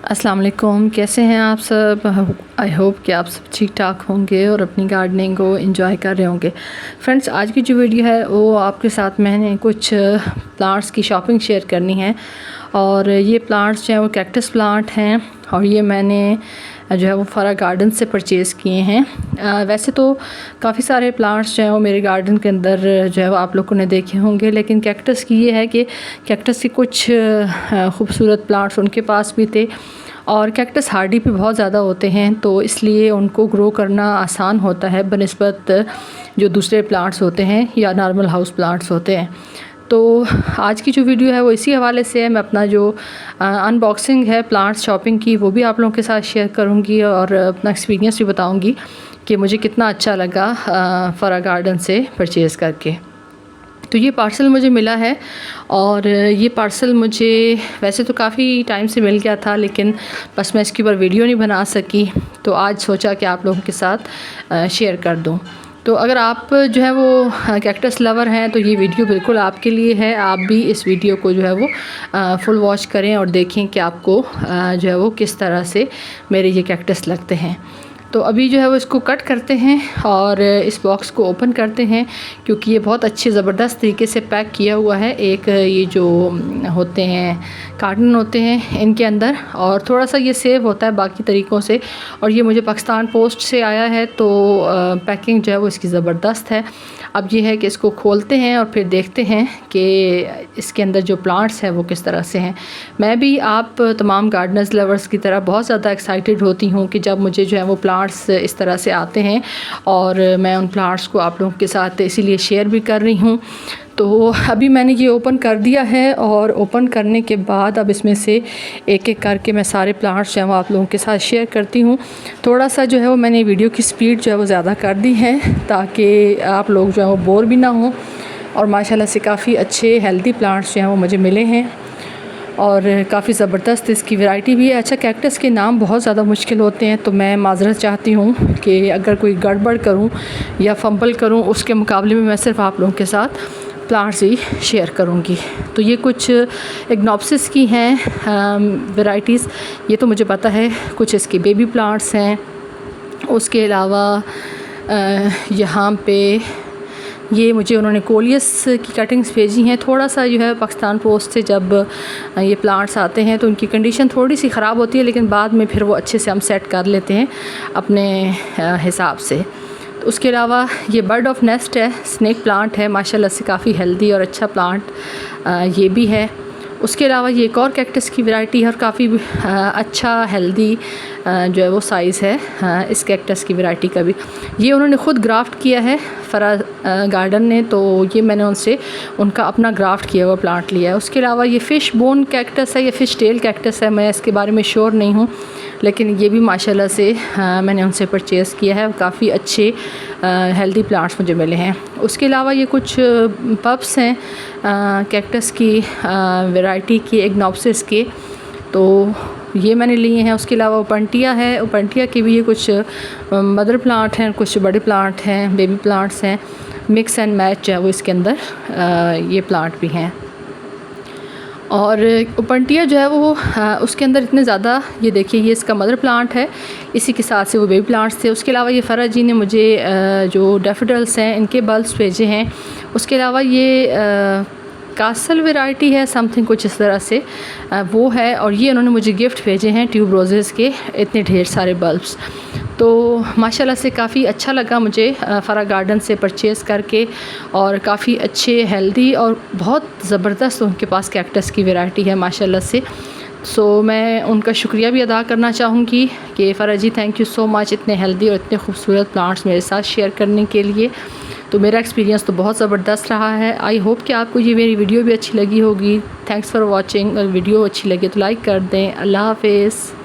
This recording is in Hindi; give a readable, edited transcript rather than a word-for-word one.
अस्सलाम वालेकुम, कैसे हैं आप सब। आई होप कि आप सब ठीक ठाक होंगे और अपनी गार्डनिंग को एंजॉय कर रहे होंगे। फ्रेंड्स, आज की जो वीडियो है वो आपके साथ मैंने कुछ प्लांट्स की शॉपिंग शेयर करनी है। और ये प्लांट्स जो हैं वो कैक्टस प्लांट हैं और ये मैंने जो है वो फरा गार्डन से परचेज़ किए हैं। वैसे तो काफ़ी सारे प्लांट्स जो हैं वो मेरे गार्डन के अंदर जो है वो आप लोगों ने देखे होंगे, लेकिन कैक्टस की ये है कि कैक्टस के कुछ खूबसूरत प्लांट्स उनके पास भी थे और कैक्टस हार्डी भी बहुत ज़्यादा होते हैं, तो इसलिए उनको ग्रो करना आसान होता है बनिस्बत जो दूसरे प्लांट्स होते हैं या नॉर्मल हाउस प्लांट्स होते हैं। तो आज की जो वीडियो है वो इसी हवाले से है। मैं अपना जो अनबॉक्सिंग है प्लांट्स शॉपिंग की वो भी आप लोगों के साथ शेयर करूंगी और अपना एक्सपीरियंस भी बताऊंगी कि मुझे कितना अच्छा लगा फरा गार्डन से परचेज़ करके। तो ये पार्सल मुझे मिला है और ये पार्सल मुझे वैसे तो काफ़ी टाइम से मिल गया था, लेकिन बस मैं इसके ऊपर वीडियो नहीं बना सकी, तो आज सोचा कि आप लोगों के साथ शेयर कर दूं। तो अगर आप जो है वो कैक्टस लवर हैं तो ये वीडियो बिल्कुल आपके लिए है। आप भी इस वीडियो को जो है वो फुल वॉच करें और देखें कि आपको जो है वो किस तरह से मेरे ये कैक्टस लगते हैं। तो अभी जो है वो इसको कट करते हैं और इस बॉक्स को ओपन करते हैं, क्योंकि ये बहुत अच्छे ज़बरदस्त तरीके से पैक किया हुआ है। एक ये जो होते हैं कार्टन होते हैं इनके अंदर, और थोड़ा सा ये सेव होता है बाकी तरीक़ों से। और ये मुझे पाकिस्तान पोस्ट से आया है, तो पैकिंग जो है वो इसकी ज़बरदस्त है। अब ये है कि इसको खोलते हैं और फिर देखते हैं कि इसके अंदर जो प्लांट्स हैं वो किस तरह से हैं। मैं भी आप तमाम गार्डनर्स लवर्स की तरह बहुत ज़्यादा एक्साइटेड होती हूँ कि जब मुझे जो है वो प्लांट्स इस तरह से आते हैं, और मैं उन प्लांट्स को आप लोगों के साथ इसीलिए शेयर भी कर रही हूँ। तो अभी मैंने ये ओपन कर दिया है और ओपन करने के बाद अब इसमें से एक एक करके मैं सारे प्लांट्स जो हैं वो आप लोगों के साथ शेयर करती हूँ। थोड़ा सा जो है वो मैंने वीडियो की स्पीड जो है वो ज़्यादा कर दी है ताकि आप लोग जो है वो बोर भी ना हों। और माशाल्लाह से काफ़ी अच्छे हेल्दी प्लांट्स जो हैं वो मुझे मिले हैं और काफ़ी ज़बरदस्त इसकी वैरायटी भी है। अच्छा, कैक्टस के नाम बहुत ज़्यादा मुश्किल होते हैं, तो मैं माज़रत चाहती हूँ कि अगर कोई गड़बड़ करूँ या फंबल करूँ उसके मुकाबले में मैं सिर्फ आप लोगों के साथ प्लांट्स ही शेयर करूँगी। तो ये कुछ इग्नोप्सिस की हैं वैराइटीज़, ये तो मुझे पता है। कुछ इसके बेबी प्लांट्स हैं। उसके अलावा यहाँ पे ये मुझे उन्होंने कोलियस की कटिंग्स भेजी हैं। थोड़ा सा जो है पाकिस्तान पोस्ट से जब ये प्लांट्स आते हैं तो उनकी कंडीशन थोड़ी सी ख़राब होती है, लेकिन बाद में फिर वो अच्छे से हम सेट कर लेते हैं अपने हिसाब से। तो उसके अलावा ये बर्ड ऑफ नेस्ट है, स्नेक प्लांट है, माशाल्लाह से काफ़ी हेल्दी और अच्छा प्लांट ये भी है। उसके अलावा ये एक और कैक्टस की वैरायटी है और काफ़ी अच्छा हेल्दी जो है वो साइज़ है इस कैक्टस की वैरायटी का भी। ये उन्होंने ख़ुद ग्राफ्ट किया है फरा गार्डन ने, तो ये मैंने उनसे उनका अपना ग्राफ्ट किया हुआ प्लांट लिया है। उसके अलावा ये फ़िश बोन कैक्टस है या फ़िश टेल कैक्टस है, मैं इसके बारे में श्योर नहीं हूँ, लेकिन ये भी माशाल्लाह से मैंने उनसे परचेज़ किया है। काफ़ी अच्छे हेल्दी प्लांट्स मुझे मिले हैं। उसके अलावा ये कुछ पब्स हैं कैक्टस की वैरायटी की इग्नोप्सिस के, तो ये मैंने लिए हैं। उसके अलावा ओपंटिया है, ओपंटिया के भी ये कुछ मदर प्लांट हैं, कुछ बड़े प्लांट हैं, बेबी प्लांट्स हैं, मिक्स एंड मैच है वो इसके अंदर ये प्लांट भी हैं। और ओपंटिया जो है वो उसके अंदर इतने ज़्यादा, ये देखिए ये इसका मदर प्लांट है, इसी के साथ से वो बेबी प्लांट्स थे। उसके अलावा ये फरा जी ने मुझे जो डैफोडिल्स हैं इनके बल्ब्स भेजे हैं। उसके अलावा ये कासल वैरायटी है समथिंग कुछ इस तरह से वो है, और ये उन्होंने मुझे गिफ्ट भेजे हैं ट्यूब रोज़ेज़ के इतने ढेर सारे बल्ब्स। तो माशाल्लाह से काफ़ी अच्छा लगा मुझे फरा गार्डन से परचेज़ करके, और काफ़ी अच्छे हेल्दी और बहुत ज़बरदस्त उनके पास कैक्टस की वैरायटी है माशाल्लाह से। सो मैं उनका शुक्रिया भी अदा करना चाहूँगी कि फ़रा जी थैंक यू सो मच इतने हेल्दी और इतने खूबसूरत प्लांट्स मेरे साथ शेयर करने के लिए। तो मेरा एक्सपीरियंस तो बहुत ज़बरदस्त रहा है। आई होप कि आपको ये मेरी वीडियो भी अच्छी लगी होगी। Thanks for watching. अगर वीडियो अच्छी लगे तो लाइक कर दें। अल्लाह हाफ़िज़।